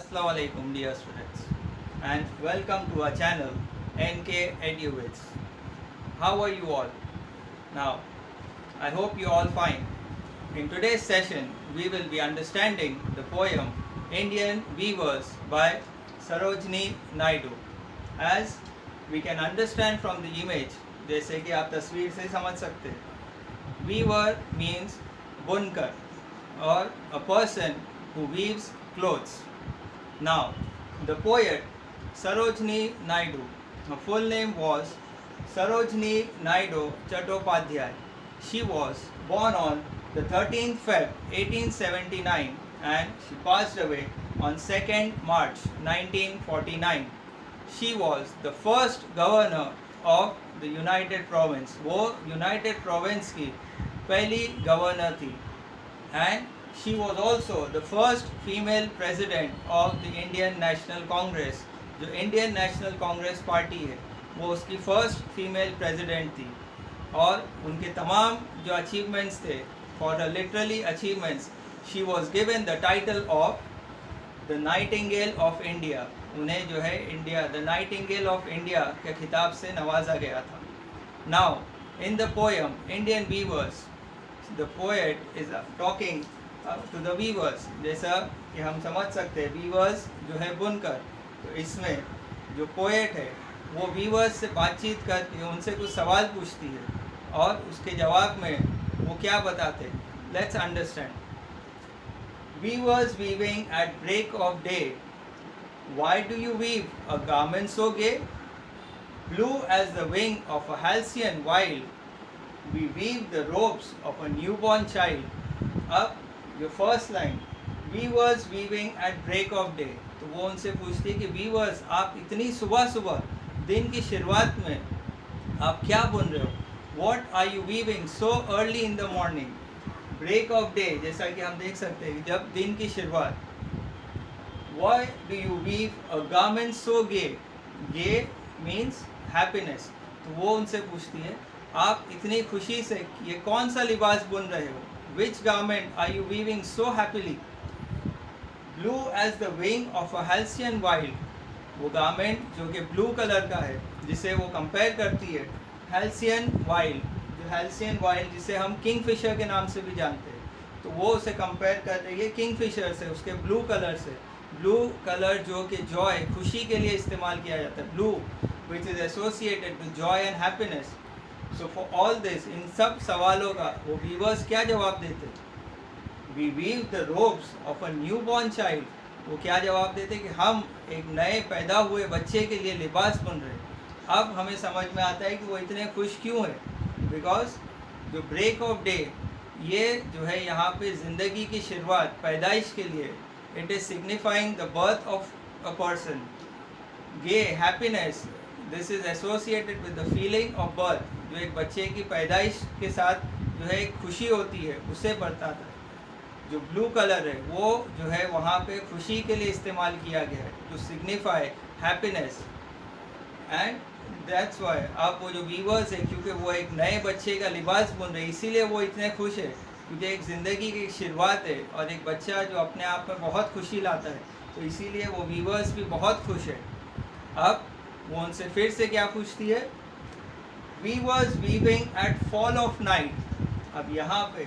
Assalamu alaikum dear students, and welcome to our channel NK EduWits. How are you all? Now, I hope you all fine. In today's session, we will be understanding the poem Indian Weavers by Sarojini Naidu. As we can understand from the image, जैसे कि आप तस्वीर से समझ सकते हैं, weaver means बुनकर or a person who weaves clothes. Now, the poet Sarojini Naidu, her full name was Sarojini Naidu Chattopadhyay. She was born on the 13th Feb 1879 and she passed away on 2nd March 1949. She was the first governor of the United Province. वो United Province की पहली governor थी. And she was also the first female president of the Indian National Congress. जो Indian National Congress party है वो उसकी first female president थी. और उनके तमाम जो अचीवमेंट्स थे, for her literally achievements, she was given the title of the Nightingale of India. उन्हें जो है India the nightingale of India के खिताब से नवाजा गया था. Now in the poem Indian weavers, the poet is talking to the weavers. जैसा कि हम समझ सकते हैं, वीवर्स जो है बुनकर, तो इसमें जो पोएट है वो वीवर्स से बातचीत करके उनसे कुछ सवाल पूछती है और उसके जवाब में वो क्या बताते हैं. Let's understand. Weavers weaving at break of day. Why do you weave a garment so gay? Blue as the wing of a halcyon wild, we weave the robes of a newborn child. अब your first line, weavers weaving at break of day. तो वो उनसे पूछती है कि viewers, आप इतनी सुबह सुबह दिन की शुरुआत में आप क्या बुन रहे हो? What are you weaving so early in the morning? Break of day, जैसा कि हम देख सकते हैं जब दिन की शुरुआत. Why do you weave a garment so gay? Gay means happiness. तो वो उनसे पूछती है, आप इतनी खुशी से ये कौन सा लिबास बुन रहे हो? Which garment are you weaving so happily? Blue as the wing of a halcyon wild. वो गारमेंट जो कि ब्लू कलर का है, जिसे वो कंपेयर करती है halcyon wild. जो halcyon wild जिसे हम किंगफिशर के नाम से भी जानते हैं, तो वो उसे कंपेयर कर रही है किंगफिशर से, उसके ब्लू कलर से. ब्लू कलर जो कि जॉय, खुशी के लिए इस्तेमाल किया जाता है. Blue which is associated with joy and happiness. So for all this, इन सब सवालों का वो वीवर्स क्या जवाब देते? We weave the robes of a new born child. वो क्या जवाब देते कि हम एक नए पैदा हुए बच्चे के लिए लिबास बुन रहे हैं. अब हमें समझ में आता है कि वो इतने खुश क्यों है. बिकॉज जो ब्रेक ऑफ डे, ये जो है यहाँ पे ज़िंदगी की शुरुआत, पैदाइश के लिए, it is signifying the birth of a person. Gay, happiness, this is associated with the feeling of birth. जो एक बच्चे की पैदाइश के साथ जो है एक खुशी होती है, उसे बताता है. जो ब्लू कलर है वो जो है वहाँ पे खुशी के लिए इस्तेमाल किया गया है, to signify happiness. And that's why आप वो जो वीवर्स है, क्योंकि वो एक नए बच्चे का लिबास बुन रहे, इसीलिए वो इतने खुश है, क्योंकि एक ज़िंदगी की शुरुआत है और एक बच्चा जो अपने आप में बहुत खुशी लाता है, तो इसीलिए वो वीवर्स भी बहुत खुश है. अब वो उनसे फिर से क्या पूछती है? Weavers weaving at fall of night. अब यहाँ पे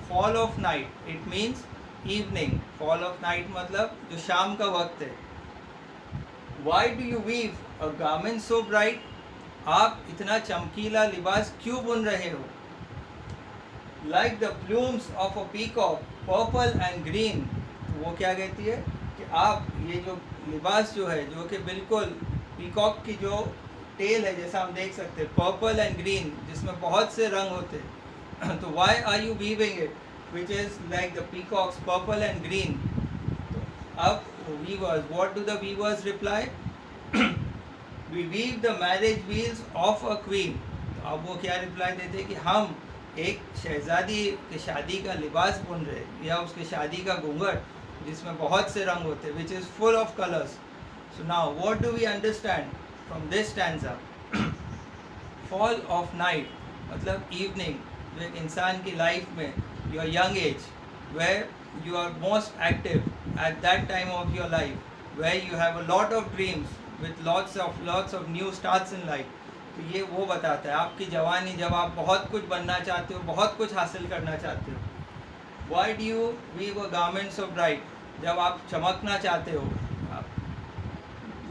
fall of night, it means evening. Fall of night मतलब जो शाम का वक्त है. Why do you weave a garment so bright. आप इतना चमकीला लिबास क्यों बुन रहे हो? Like the plumes of a peacock, purple and green. वो क्या कहती है कि आप ये जो लिबास जो है, जो कि बिल्कुल पीकॉक की जो टेल है, जैसा हम देख सकते हैं, पर्पल एंड ग्रीन, जिसमें बहुत से रंग होते हैं, तो why are you weaving it which is like the peacocks, purple and green? अब weavers, what do the weavers reply? We weave the marriage wheels of a queen. तो अब वो क्या रिप्लाई देते हैं कि हम एक शहजादी के शादी का लिबास बुन रहे, या उसके शादी का घूंघट जिसमें बहुत से रंग होते हैं, which is full of colours. So now what do we understand from this stanza? Fall of night मतलब इवनिंग. जो एक इंसान की लाइफ में, your young age, where you are most active at that time of your life, where you have a lot of dreams with lots of new starts in life. तो ये वो बताता है आपकी जवानी जब आप बहुत कुछ बनना चाहते हो, बहुत कुछ हासिल करना चाहते हो. Why do you weave a garment so bright? जब आप चमकना चाहते हो,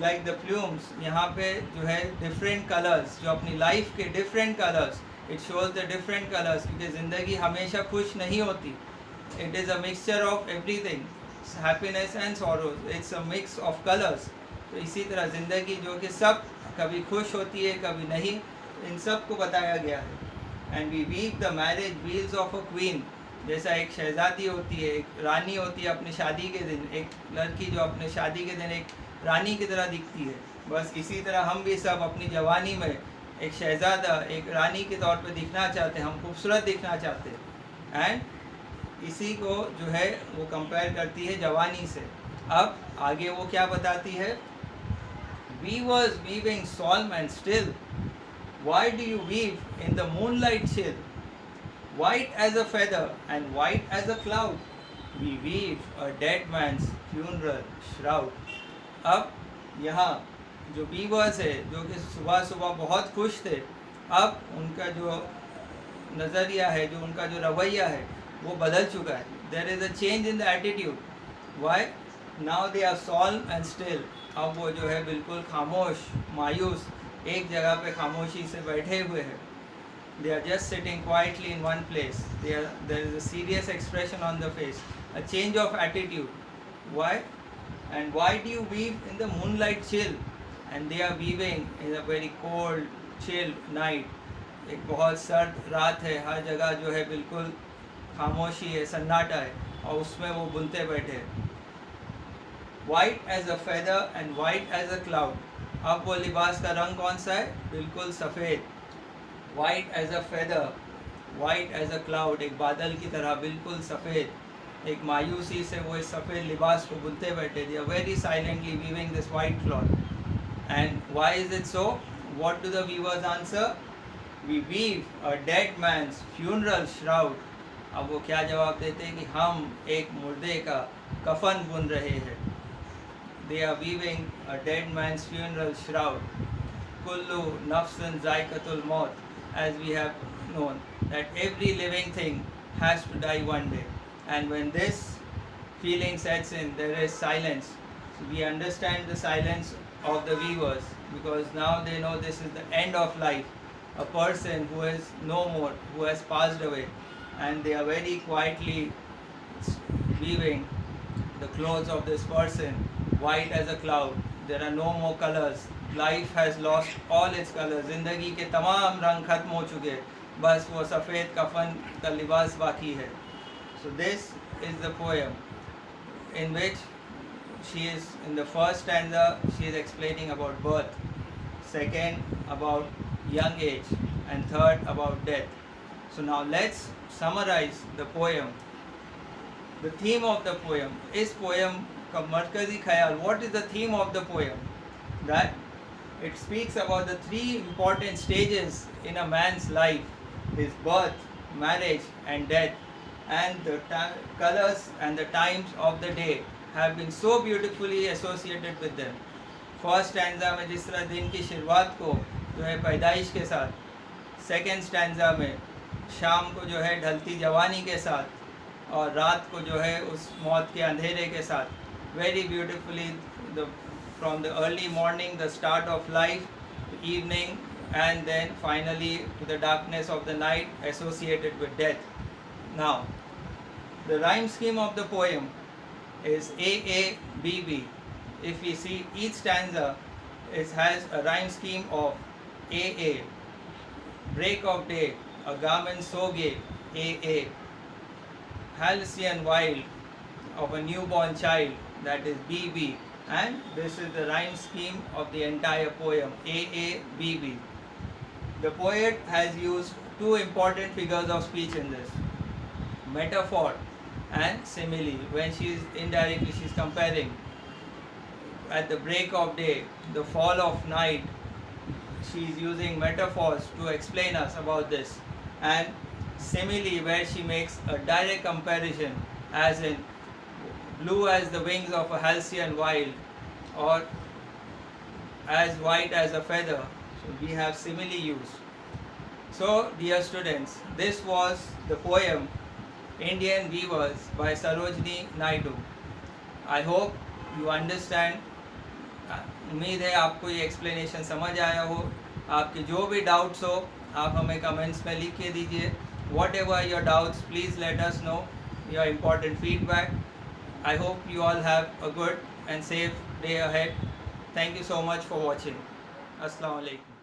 like the plumes, यहाँ पे जो है different colors, जो अपनी life के different colors, it shows the different colors, क्योंकि ज़िंदगी हमेशा खुश नहीं होती. It is a mixture of everything, happiness and sorrows. It's a mix of colors. तो इसी तरह ज़िंदगी जो कि सब कभी खुश होती है, कभी नहीं, इन सब को बताया गया है. And we weave the marriage wheels of a queen. जैसा एक शहजादी होती है, एक रानी होती है अपनी शादी के दिन, एक लड़की जो अपने शादी के दिन एक रानी की तरह दिखती है, बस इसी तरह हम भी सब अपनी जवानी में एक शहजादा, एक रानी के तौर पे दिखना चाहते हैं, हम खूबसूरत दिखना चाहते हैं. एंड इसी को जो है वो कंपेयर करती है जवानी से. अब आगे वो क्या बताती है? Weavers weaving solemn and still, why do you weave in the moonlight chill? White as a feather and white as a cloud, we weave a dead man's funeral shroud. अब यहाँ जो वीवर्स है, जो कि सुबह सुबह बहुत खुश थे, अब उनका जो नज़रिया है, जो उनका जो रवैया है, वो बदल चुका है. There is a change in the attitude. Why? Now they are solemn and still. अब वो जो है बिल्कुल खामोश, मायूस, एक जगह पे खामोशी से बैठे हुए हैं. They are just sitting quietly in one place. There is a serious expression on the face, a change of attitude. Why? And why do you weave in the moonlight chill? And they are weaving in a very cold, chill night. एक बहुत सर्द रात है, हर जगह जो है बिल्कुल खामोशी है, सन्नाटा है, और उसमें वो बुनते बैठे. White as a feather and white as a cloud. अब वो लिबास का रंग कौन सा है? बिल्कुल सफ़ेद. White as a feather, white as a cloud, एक बादल की तरह बिल्कुल सफ़ेद. एक मायूसी से वो इस सफ़ेद लिबास को बुनते बैठे. They are very silently weaving this white cloth. And why is it so? What do the weavers answer? We weave a dead man's funeral shroud. अब वो क्या जवाब देते हैं कि हम एक मुर्दे का कफन बुन रहे हैं. They are weaving a dead man's funeral shroud. Kullu nafsin zaikatul maut, as we have known that every living thing has to die one day. And when this feeling sets in, there is silence. So we understand the silence of the weavers, because now they know this is the end of life. A person who is no more, who has passed away, and they are very quietly weaving the clothes of this person, white as a cloud. There are no more colors. Life has lost all its colors. जिंदगी के तमाम रंग खत्म हो चुके, बस वो सफ़ेद कफन का लिबास बाकी है. So this is the poem in which she is, in the first stanza, she is explaining about birth, second about young age, and third about death. So now let's summarize the poem. The theme of the poem, इस poem का मरकज़ी ख्याल, what is the theme of the poem? That it speaks about the three important stages in a man's life: his birth, marriage, and death. And the colors and the times of the day have been so beautifully associated with them. First stanza में जिस तरह दिन की शुरुआत को जो है पैदाइश के साथ, सेकेंड स्टैंजा में शाम को जो है ढलती जवानी के साथ, और रात को जो है उस मौत के अंधेरे के साथ. Very beautifully, from the early morning, the start of life, to evening, and then finally to the darkness of the night associated with death. Now, the rhyme scheme of the poem is AABB. If we see each stanza, it has a rhyme scheme of AA, break of day, a garment so gay, AA, halcyon wild of a newborn child, that is BB, and this is the rhyme scheme of the entire poem, AABB. The poet has used two important figures of speech in this: metaphor and simile. When she is indirectly, she is comparing at the break of day, the fall of night. She is using metaphors to explain us about this, and simile, where she makes a direct comparison, as in blue as the wings of a halcyon wild, or as white as a feather. So we have simile used. So dear students, this was the poem Indian Weavers by Sarojini Naidu. I hope you understand. उम्मीद है आपको ये explanation समझ आया हो. आपके जो भी डाउट्स हो आप हमें कमेंट्स में लिख के दीजिए. What ever your doubts please let us know your important feedback. I hope you all have a good and safe day ahead. Thank you so much for watching. Assalamu alaikum.